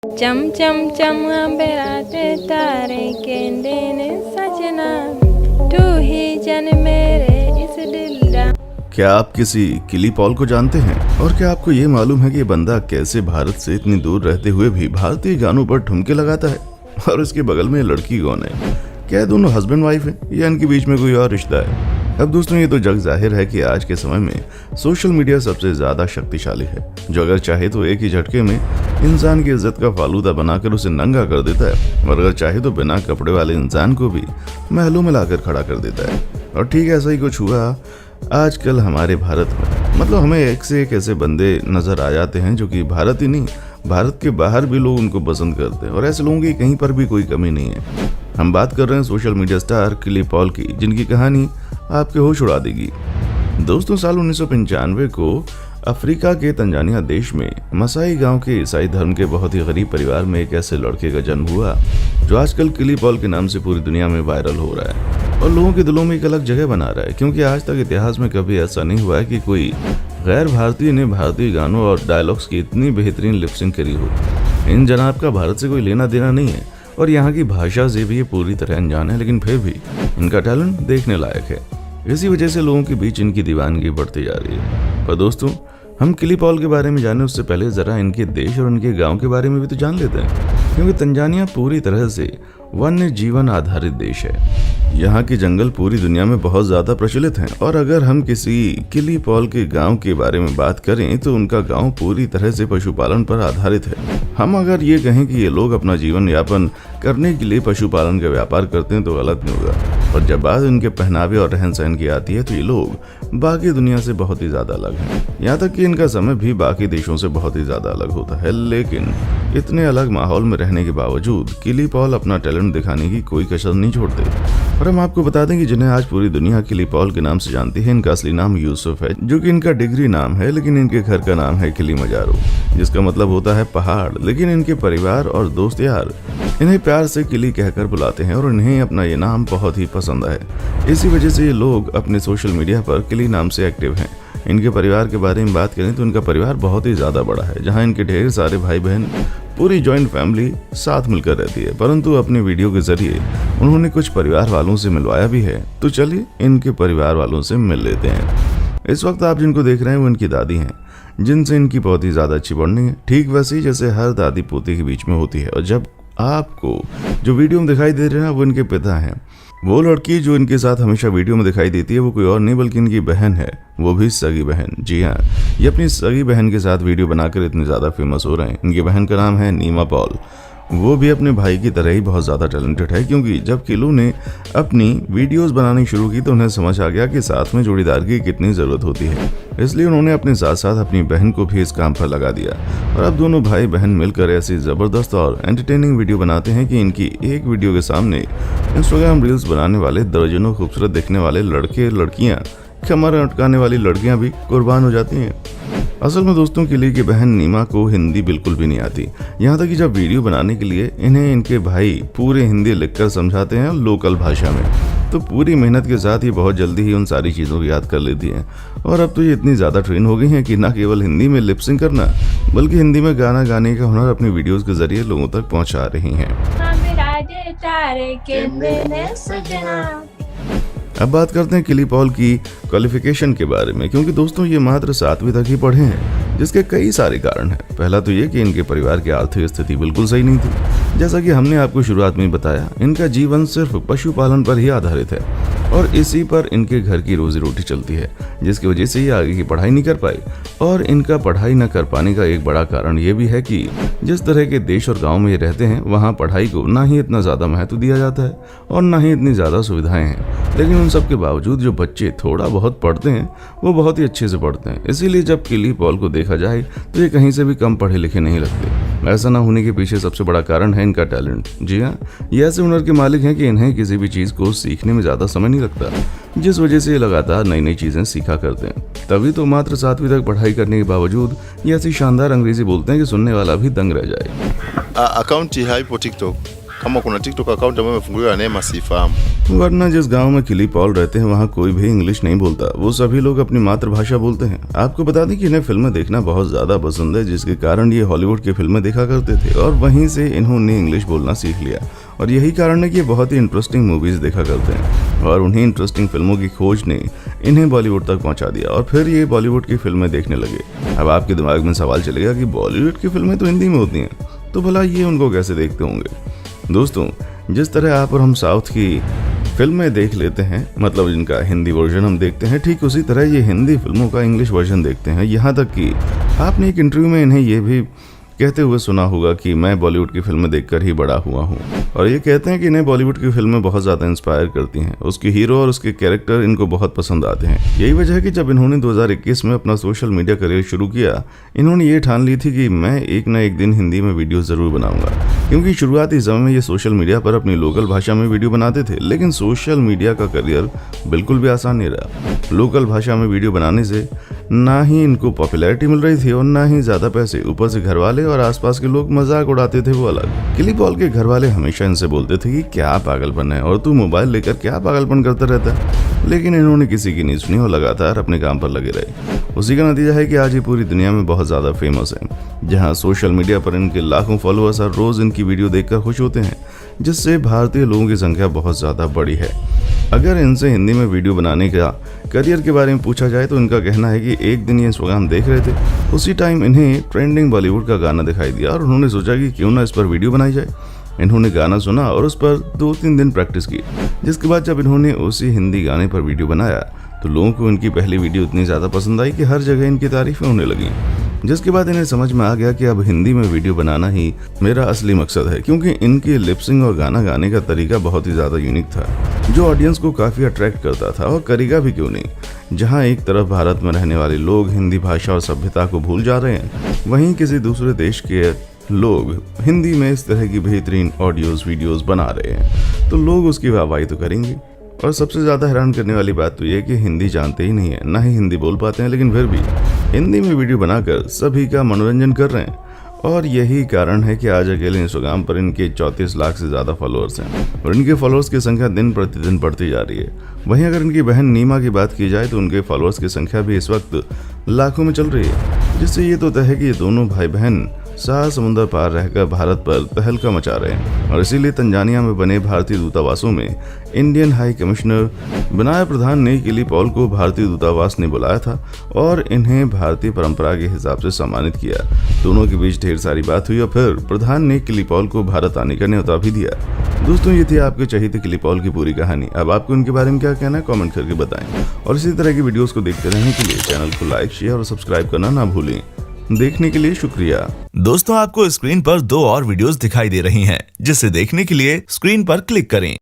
चम चम चम बेराते तारे केंदे ने सजना तू ही जन मेरे इस दिल दा। क्या आप किसी किली पॉल को जानते हैं? और क्या आपको ये मालूम है कि ये बंदा कैसे भारत से इतनी दूर रहते हुए भी भारतीय गानों पर ठुमके लगाता है? और इसके बगल में लड़की कौन है? क्या दोनों हस्बैंड वाइफ हैं या इनके बीच में कोई और रिश्ता है? अब दोस्तों, ये तो जग जाहिर है कि आज के समय में सोशल मीडिया सबसे ज्यादा शक्तिशाली है, जो अगर चाहे तो एक ही झटके में इंसान की इज्जत का फालूदा बनाकर उसे नंगा कर देता है, और अगर चाहे तो बिना कपड़े वाले इंसान को भी महलों में लाकर खड़ा कर देता है। और ठीक ऐसा ही कुछ हुआ आजकल हमारे भारत में। मतलब हमें एक से एक ऐसे बंदे नजर आ जाते हैं जो कि भारत ही नहीं, भारत के बाहर भी लोग उनको पसंद करते हैं, और ऐसे लोगों की कहीं पर भी कोई कमी नहीं है। हम बात कर रहे हैं सोशल मीडिया स्टार किली पॉल की, जिनकी कहानी आपके होश उड़ा देगी। दोस्तों, साल 1995 को अफ्रीका के तंजानिया देश में मसाई गांव के ईसाई धर्म के बहुत ही गरीब परिवार में एक ऐसे लड़के का जन्म हुआ जो आजकल किली पॉल के नाम से पूरी दुनिया में वायरल हो रहा है और लोगों के दिलों में एक अलग जगह बना रहा है, क्योंकि आज तक इतिहास में कभी ऐसा नहीं हुआ है कि कोई गैर भारतीय ने भारतीय गानों और डायलॉग्स की इतनी बेहतरीन लिपसिंग करी हो। इन जनाब का भारत से कोई लेना देना नहीं है और यहाँ की भाषा से भी ये पूरी तरह अनजान है, लेकिन फिर भी इनका टैलेंट देखने लायक है। इसी वजह से लोगों के बीच इनकी दीवानगी बढ़ती जा रही है। पर दोस्तों, हम किली पॉल के बारे में जाने उससे पहले जरा इनके देश और इनके गांव के बारे में भी तो जान लेते हैं, क्योंकि तंजानिया पूरी तरह से वन्य जीवन आधारित देश है। यहाँ के जंगल पूरी दुनिया में बहुत ज्यादा प्रचलित हैं, और अगर हम किसी किली पॉल के गांव के बारे में बात करें तो उनका गांव पूरी तरह से पशुपालन पर आधारित है। हम अगर ये कहें कि ये लोग अपना जीवन यापन करने के लिए पशुपालन का व्यापार करते हैं तो गलत नहीं होगा। और जब बात इनके पहनावे और रहन सहन की आती है तो ये लोग बाकी दुनिया से बहुत ही ज्यादा अलग हैं। यहाँ तक कि इनका समय भी बाकी देशों से बहुत ही ज्यादा अलग होता है, लेकिन इतने अलग माहौल में रहने के बावजूद किली पॉल अपना टैलेंट दिखाने की कोई कसर नहीं छोड़ते। और हम आपको बता दें कि जिन्हें आज पूरी दुनिया किली पॉल के नाम से जानती है, इनका असली नाम यूसुफ है, जो कि इनका डिग्री नाम है, लेकिन इनके घर का नाम है किलीमंजारो, जिसका मतलब होता है पहाड़। लेकिन इनके परिवार और दोस्त यार इन्हें प्यार से किली कहकर बुलाते हैं और इन्हें अपना ये नाम बहुत ही पसंद है। इसी वजह से ये लोग अपने सोशल मीडिया पर किली नाम से एक्टिव हैं। इनके परिवार के बारे में बात करें तो इनका परिवार बहुत ही ज्यादा बड़ा है, जहां इनके ढेर सारे भाई बहन, पूरी जॉइंट फैमिली साथ मिलकर रहती है। परंतु अपने वीडियो के जरिए उन्होंने कुछ परिवार वालों से मिलवाया भी है, तो चलिए इनके परिवार वालों से मिल लेते हैं। इस वक्त आप जिनको देख रहे हैं वो इनकी दादी हैं, जिनसे इनकी बहुत ही ज्यादा अच्छी बॉन्डिंग है, ठीक वैसे ही जैसे हर दादी पोती के बीच में होती है। और जब आपको जो वीडियो में दिखाई दे रहे हैं वो इनके पिता हैं। वो लड़की जो इनके साथ हमेशा वीडियो में दिखाई देती है वो कोई और नहीं बल्कि इनकी बहन है, वो भी सगी बहन। जी हाँ, ये अपनी सगी बहन के साथ वीडियो बनाकर इतने ज़्यादा फेमस हो रहे हैं। इनकी बहन का नाम है नीमा पॉल। वो भी अपने भाई की तरह ही बहुत ज़्यादा टैलेंटेड है, क्योंकि जब किलू ने अपनी वीडियोस बनानी शुरू की तो उन्हें समझ आ गया कि साथ में जोड़ीदार की कितनी ज़रूरत होती है। इसलिए उन्होंने अपने साथ साथ अपनी बहन को भी इस काम पर लगा दिया, और अब दोनों भाई बहन मिलकर ऐसी ज़बरदस्त और एंटरटेनिंग वीडियो बनाते हैं कि इनकी एक वीडियो के सामने इंस्टाग्राम रील्स बनाने वाले दर्जनों खूबसूरत दिखने वाले लड़के लड़कियाँ, कमर अटकाने वाली लड़कियाँ भी कुर्बान हो जाती हैं। असल में दोस्तों, किली की बहन नीमा को हिंदी बिल्कुल भी नहीं आती, यहाँ तक कि जब वीडियो बनाने के लिए इन्हें इनके भाई पूरे हिंदी लिखकर समझाते हैं लोकल भाषा में, तो पूरी मेहनत के साथ ही बहुत जल्दी ही उन सारी चीज़ों को याद कर लेती हैं। और अब तो ये इतनी ज़्यादा ट्रेन हो गई हैं कि न केवल हिंदी में लिपसिंग करना बल्कि हिंदी में गाना गाने का हुनर अपनी वीडियोज़ के जरिए लोगों तक पहुँचा रही हैं। अब बात करते हैं किली पॉल की क्वालिफिकेशन के बारे में, क्योंकि दोस्तों ये मात्र 7वीं तक ही पढ़े हैं, जिसके कई सारे कारण हैं। पहला तो ये कि इनके परिवार की आर्थिक स्थिति बिल्कुल सही नहीं थी। जैसा कि हमने आपको शुरुआत में ही बताया, इनका जीवन सिर्फ पशुपालन पर ही आधारित है और इसी पर इनके घर की रोजी रोटी चलती है, जिसकी वजह से ये आगे की पढ़ाई नहीं कर पाई। और इनका पढ़ाई न कर पाने का एक बड़ा कारण ये भी है कि जिस तरह के देश और गाँव में ये रहते हैं, वहाँ पढ़ाई को ना ही इतना ज़्यादा महत्व दिया जाता है और ना ही इतनी ज़्यादा सुविधाएं हैं। लेकिन उन सब के बावजूद जो बच्चे थोड़ा बहुत पढ़ते हैं वो बहुत ही अच्छे से पढ़ते हैं। इसीलिए जब किली पॉल को देखा जाए तो ये कहीं से भी कम पढ़े लिखे नहीं लगते। ऐसा ना होने के पीछे सबसे बड़ा कारण है इनका टैलेंट। जी हाँ, ये ऐसे हुनर के मालिक हैं कि इन्हें किसी भी चीज़ को सीखने में ज़्यादा समय नहीं लगता, जिस वजह से ये लगातार नई नई चीज़ें सीखा करते हैं। तभी तो मात्र 7वीं तक पढ़ाई करने के बावजूद ये ऐसी शानदार अंग्रेजी बोलते हैं कि सुनने वाला भी दंग रह जाए। Akaunti haipo TikTok. Kama kuna TikTok account ambayo imefunguliwa ya Neema sifahamu. वरना जिस गांव में किली पॉल रहते हैं वहाँ कोई भी इंग्लिश नहीं बोलता, वो सभी लोग अपनी मातृभाषा बोलते हैं। आपको बता दें कि इन्हें फिल्में देखना बहुत ज्यादा पसंद है, जिसके कारण ये हॉलीवुड की फिल्में देखा करते थे और वहीं से इन्होंने इंग्लिश बोलना सीख लिया। और यही कारण है कि ये बहुत ही इंटरेस्टिंग मूवीज देखा करते हैं और उन्हीं इंटरेस्टिंग फिल्मों की खोज ने इन्हें बॉलीवुड तक पहुंचा दिया और फिर ये बॉलीवुड की फिल्में देखने लगे। अब आपके दिमाग में सवाल चलेगा कि बॉलीवुड की फिल्में तो हिंदी में होती हैं, तो भला ये उनको कैसे देखते होंगे। दोस्तों, जिस तरह आप और हम साउथ की फिल्में देख लेते हैं, मतलब जिनका हिंदी वर्जन हम देखते हैं, ठीक उसी तरह ये हिंदी फिल्मों का इंग्लिश वर्जन देखते हैं। यहाँ तक कि आपने एक इंटरव्यू में इन्हें ये भी कहते हुए सुना होगा कि मैं बॉलीवुड की फिल्में देखकर ही बड़ा हुआ हूँ। और ये कहते हैं कि इन्हें बॉलीवुड की फिल्में बहुत ज़्यादा इंस्पायर करती हैं, उसके हीरो और उसके कैरेक्टर इनको बहुत पसंद आते हैं। यही वजह है कि जब इन्होंने 2021 में अपना सोशल मीडिया करियर शुरू किया, इन्होंने ये ठान ली थी कि मैं एक न एक दिन हिंदी में वीडियो ज़रूर बनाऊंगा। क्योंकि शुरुआती समय में ये सोशल मीडिया पर अपनी लोकल भाषा में वीडियो बनाते थे, लेकिन सोशल मीडिया का करियर बिल्कुल भी आसान नहीं रहा। लोकल भाषा में वीडियो बनाने से ना ही इनको पॉपुलैरिटी मिल रही थी और ना ही ज़्यादा पैसे, ऊपर से घर वाले और आसपास के लोग मजाक उड़ाते थे, वो अलग। किली पॉल के घर वाले हमेशा इनसे बोलते थे कि क्या पागलपन है और तू मोबाइल लेकर क्या पागलपन करता रहता है, लेकिन इन्होंने किसी की नहीं सुनी और लगातार अपने काम पर लगे रहे। उसी का नतीजा है कि आज ये पूरी दुनिया में बहुत ज़्यादा फेमस है, जहाँ सोशल मीडिया पर इनके लाखों फॉलोअर्स हर रोज़ इनकी वीडियो देखकर खुश होते हैं, जिससे भारतीय लोगों की संख्या बहुत ज़्यादा बड़ी है। अगर इनसे हिंदी में वीडियो बनाने का करियर के बारे में पूछा जाए तो इनका कहना है कि एक दिन ये प्रोग्राम देख रहे थे, उसी टाइम इन्हें ट्रेंडिंग बॉलीवुड का गाना दिखाई दिया और उन्होंने सोचा कि क्यों ना इस पर वीडियो बनाई जाए। इन्होंने गाना सुना और उस पर 2-3 दिन प्रैक्टिस की, जिसके बाद जब इन्होंने उसी हिंदी गाने पर वीडियो बनाया तो लोगों को इनकी पहली वीडियो इतनी ज़्यादा पसंद आई कि हर जगह इनकी तारीफें होने लगी, जिसके बाद इन्हें समझ में आ गया कि अब हिंदी में वीडियो बनाना ही मेरा असली मकसद है। क्योंकि इनकी लिपसिंग और गाना गाने का तरीका बहुत ही ज़्यादा यूनिक था, जो ऑडियंस को काफ़ी अट्रैक्ट करता था। और करेगा भी क्यों नहीं, जहां एक तरफ भारत में रहने वाले लोग हिंदी भाषा और सभ्यता को भूल जा रहे हैं, वहीं किसी दूसरे देश के लोग हिंदी में इस तरह की बेहतरीन ऑडियोज वीडियोस बना रहे हैं, तो लोग उसकी वाहवाही तो करेंगे। और सबसे ज़्यादा हैरान करने वाली बात तो ये कि हिंदी जानते ही नहीं है, ना ही हिंदी बोल पाते हैं, लेकिन फिर भी हिंदी में वीडियो बनाकर सभी का मनोरंजन कर रहे हैं। और यही कारण है कि आज अकेले इंस्टाग्राम पर इनके 34 लाख से ज़्यादा फॉलोअर्स हैं और इनके फॉलोअर्स की संख्या दिन प्रतिदिन बढ़ती जा रही है। वहीं अगर इनकी बहन नीमा की बात की जाए तो उनके फॉलोअर्स की संख्या भी इस वक्त लाखों में चल रही है, जिससे ये तो तय है कि ये दोनों भाई बहन 7 समुंदर पार रहकर भारत पर तहलका मचा रहे हैं। और इसीलिए तंजानिया में बने भारतीय दूतावासों में इंडियन हाई कमिश्नर बनाया प्रधान ने किली पॉल को भारतीय दूतावास ने बुलाया था और इन्हें भारतीय परंपरा के हिसाब से सम्मानित किया। दोनों के बीच ढेर सारी बात हुई और फिर प्रधान ने किली पॉल को भारत आने का न्योता भी दिया। दोस्तों, ये थी आपके चहेते किली पॉल की पूरी कहानी। अब आपको इनके बारे में क्या कहना है कमेंट करके बताएं और इसी तरह की वीडियोस को देखते रहने के लिए चैनल को लाइक, शेयर और सब्सक्राइब करना ना भूलें। देखने के लिए शुक्रिया। दोस्तों, आपको स्क्रीन पर 2 और वीडियोस दिखाई दे रही हैं, जिसे देखने के लिए स्क्रीन पर क्लिक करें।